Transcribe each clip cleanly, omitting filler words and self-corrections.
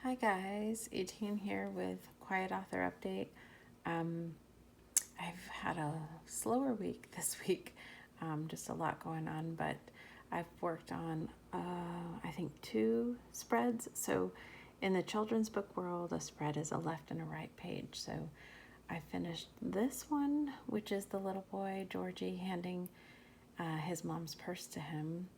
Hi guys, 18 here with Quiet Author Update. I've had a slower week this week, just a lot going on, but I've worked on, I think, 2 spreads. So in the children's book world, a spread is a left and a right page. So I finished this one, which is the little boy, Georgie, handing his mom's purse to him,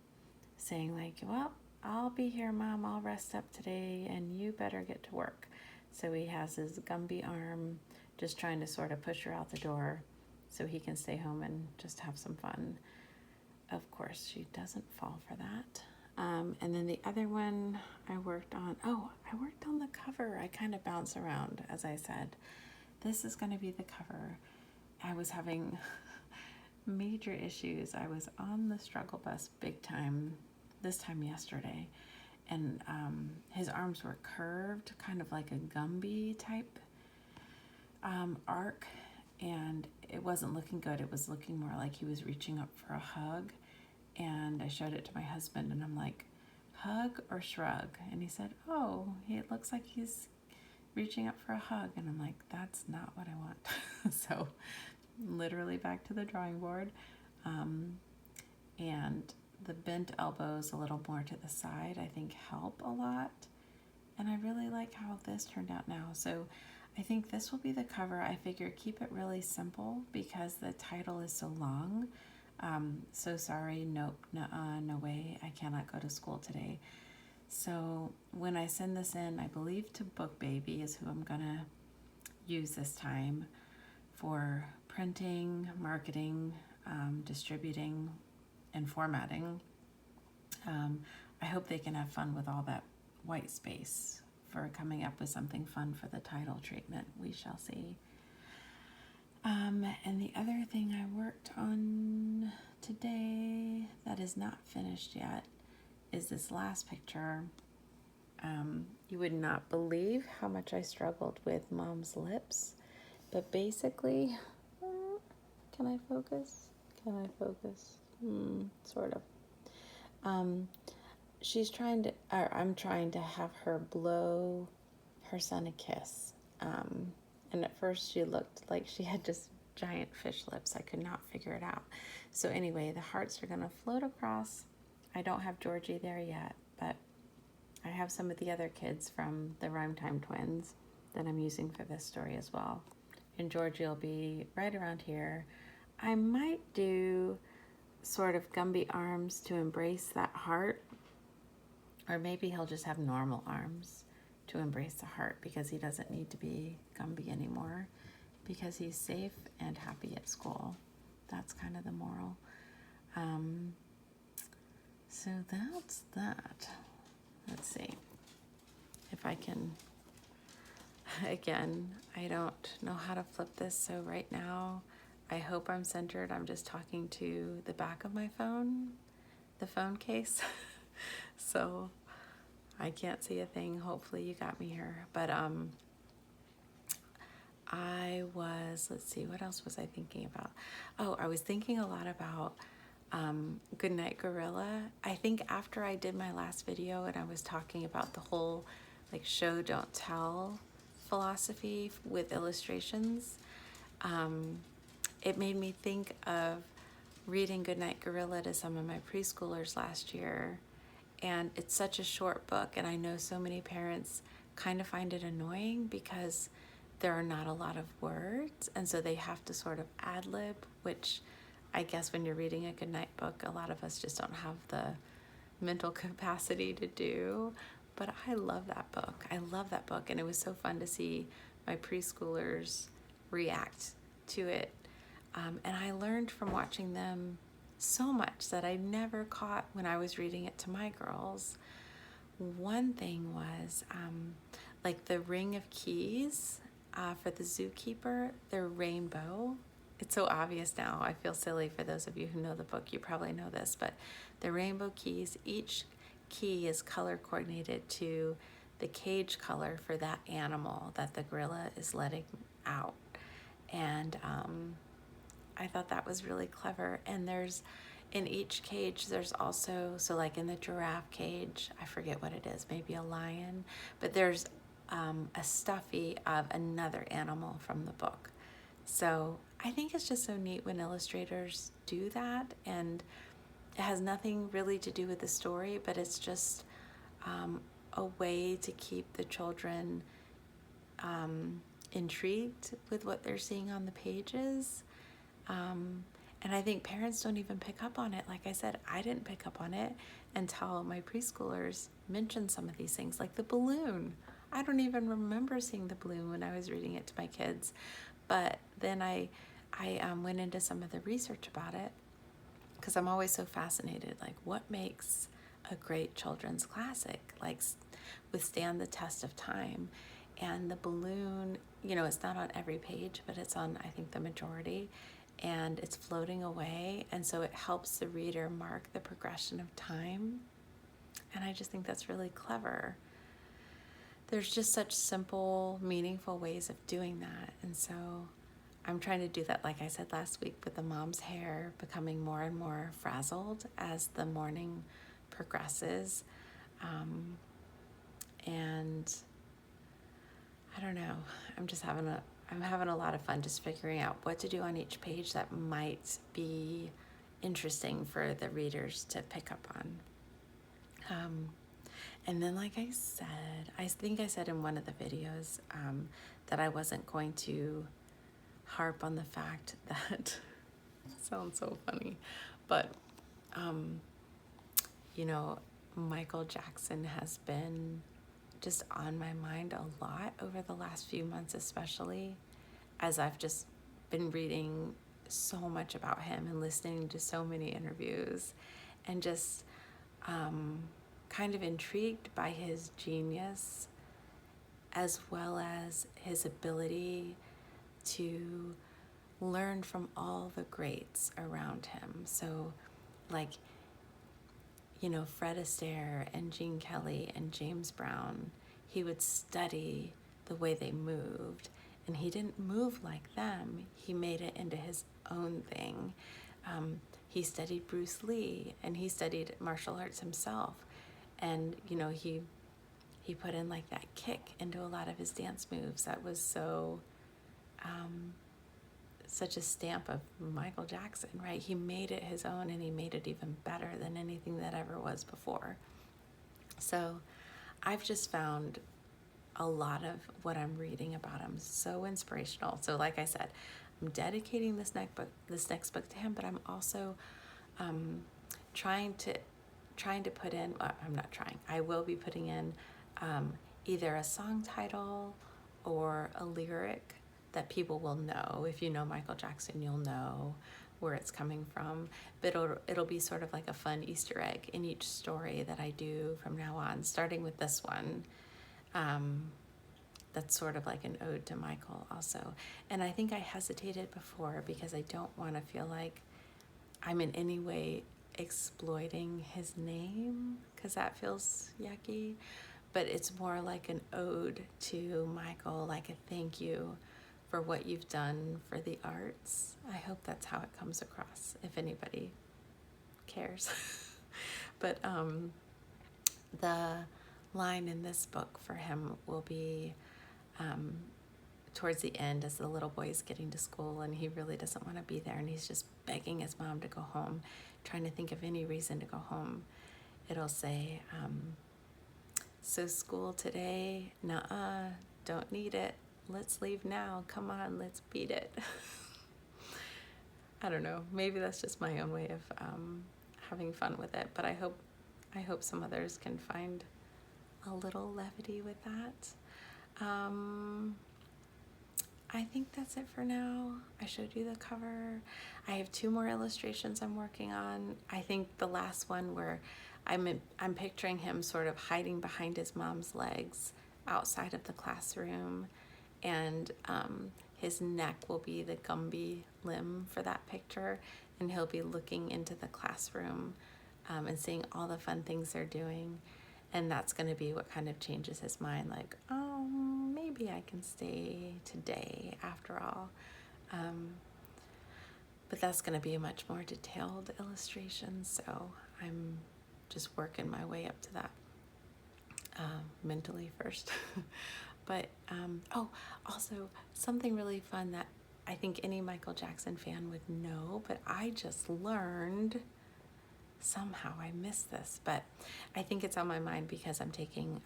saying like, well, I'll be here, Mom, I'll rest up today, and you better get to work. So he has his Gumby arm just trying to sort of push her out the door so he can stay home and just have some fun. Of course, she doesn't fall for that. And then the other one I worked on the cover. I kind of bounce around, as I said. This is going to be the cover. I was having major issues. I was on the struggle bus big time this time yesterday, and his arms were curved, kind of like a Gumby type arc, and it wasn't looking good. It was looking more like he was reaching up for a hug, and I showed it to my husband, and I'm like, hug or shrug? And he said, oh, it looks like he's reaching up for a hug. And I'm like, that's not what I want. So literally back to the drawing board, and the bent elbows a little more to the side, I think, help a lot. And I really like how this turned out now. So I think this will be the cover. I figure keep it really simple because the title is so long. So sorry, nope, nuh-uh, no way, I cannot go to school today. So when I send this in, I believe to Book Baby is who I'm gonna use this time for printing, marketing, distributing, and formatting. I hope they can have fun with all that white space for coming up with something fun for the title treatment. We shall see. And the other thing I worked on today that is not finished yet is this last picture. You would not believe how much I struggled with Mom's lips, but basically, can I focus? Can I focus? Sort of. I'm trying to have her blow her son a kiss. And at first she looked like she had just giant fish lips. I could not figure it out. So anyway, the hearts are gonna float across. I don't have Georgie there yet, but I have some of the other kids from the Rhyme Time twins that I'm using for this story as well. And Georgie will be right around here. I might do sort of Gumby arms to embrace that heart, or maybe he'll just have normal arms to embrace the heart because he doesn't need to be Gumby anymore because he's safe and happy at school. That's kind of the moral. So that's that. Let's see if I can, again, I don't know how to flip this, so right now I hope I'm centered. I'm just talking to the back of my phone, the phone case. So I can't see a thing. Hopefully you got me here. But let's see, what else was I thinking about? Oh, I was thinking a lot about Goodnight Gorilla. I think after I did my last video and I was talking about the whole like show don't tell philosophy with illustrations, it made me think of reading Goodnight Gorilla to some of my preschoolers last year. And it's such a short book, and I know so many parents kind of find it annoying because there are not a lot of words, and so they have to sort of ad-lib, which I guess when you're reading a goodnight book, a lot of us just don't have the mental capacity to do. But I love that book. I love that book, and it was so fun to see my preschoolers react to it. And I learned from watching them so much that I never caught when I was reading it to my girls. One thing was like the ring of keys for the zookeeper, they're rainbow. It's so obvious now. I feel silly for those of you who know the book. You probably know this, but the rainbow keys, each key is color coordinated to the cage color for that animal that the gorilla is letting out. And I thought that was really clever. And there's, in each cage there's also, so like in the giraffe cage, I forget what it is, maybe a lion, but there's a stuffy of another animal from the book. So I think it's just so neat when illustrators do that, and it has nothing really to do with the story, but it's just a way to keep the children intrigued with what they're seeing on the pages. And I think parents don't even pick up on it. Like I said, I didn't pick up on it until my preschoolers mentioned some of these things, like the balloon. I don't even remember seeing the balloon when I was reading it to my kids. But then I went into some of the research about it, because I'm always so fascinated, like what makes a great children's classic, like withstand the test of time. And the balloon, it's not on every page, but it's on, I think, the majority, and it's floating away. And so it helps the reader mark the progression of time. And I just think that's really clever. There's just such simple, meaningful ways of doing that. And so I'm trying to do that, like I said last week, with the mom's hair becoming more and more frazzled as the morning progresses. And I don't know, I'm having a lot of fun just figuring out what to do on each page that might be interesting for the readers to pick up on. And then, like I said, I think I said in one of the videos that I wasn't going to harp on the fact that sounds so funny, but Michael Jackson has been just on my mind a lot over the last few months, especially as I've just been reading so much about him and listening to so many interviews, and just kind of intrigued by his genius as well as his ability to learn from all the greats around him. So like, Fred Astaire and Gene Kelly and James Brown, he would study the way they moved, and he didn't move like them. He made it into his own thing. He studied Bruce Lee, and he studied martial arts himself. And, he put in like that kick into a lot of his dance moves. That was so, such a stamp of Michael Jackson, right? He made it his own, and he made it even better than anything that ever was before. So I've just found a lot of what I'm reading about him so inspirational. So like I said, I'm dedicating this next book to him, but I'm also trying to put in, I will be putting in either a song title or a lyric that people will know. If you know Michael Jackson, you'll know where it's coming from. But it'll be sort of like a fun Easter egg in each story that I do from now on, starting with this one. That's sort of like an ode to Michael also. And I think I hesitated before because I don't want to feel like I'm in any way exploiting his name, because that feels yucky. But it's more like an ode to Michael, like a thank you for what you've done for the arts. I hope that's how it comes across, if anybody cares. But the line in this book for him will be towards the end, as the little boy is getting to school and he really doesn't want to be there, and he's just begging his mom to go home, trying to think of any reason to go home. It'll say, so school today? Nuh-uh, don't need it. Let's leave now. Come on, let's beat it. I don't know. Maybe that's just my own way of having fun with it, but I hope some others can find a little levity with that. I think that's it for now. I showed you the cover. I have 2 more illustrations I'm working on. I think the last one where I'm picturing him sort of hiding behind his mom's legs outside of the classroom, and his neck will be the Gumby limb for that picture, and he'll be looking into the classroom and seeing all the fun things they're doing. And that's going to be what kind of changes his mind, like, oh, maybe I can stay today after all. But that's going to be a much more detailed illustration, so I'm just working my way up to that mentally first. But, oh, also something really fun that I think any Michael Jackson fan would know, but I just learned, somehow I missed this, but I think it's on my mind because I'm taking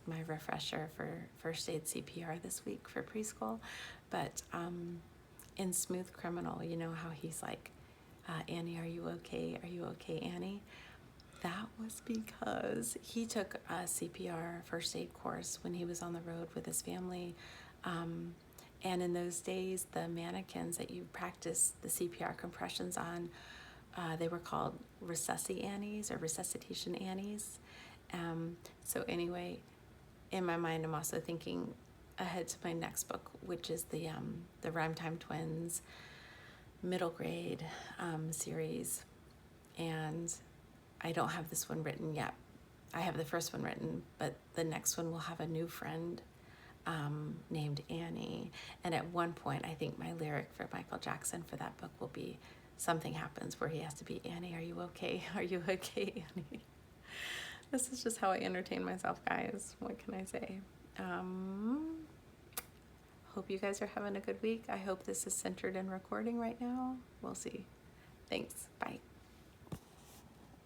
my refresher for first aid CPR this week for preschool. But in Smooth Criminal, you know how he's like, Annie, are you okay? Are you okay, Annie? That was because he took a CPR first aid course when he was on the road with his family. And in those days, the mannequins that you practice the CPR compressions on, they were called Resusci Annies or Resuscitation Annies. So anyway, in my mind, I'm also thinking ahead to my next book, which is the Rhymetime Twins middle grade series. And I don't have this one written yet. I have the first one written, but the next one will have a new friend named Annie. And at one point, I think my lyric for Michael Jackson for that book will be, something happens where he has to be, Annie, are you okay? Are you okay, Annie? This is just how I entertain myself, guys. What can I say? Hope you guys are having a good week. I hope this is centered in recording right now. We'll see. Thanks. Bye.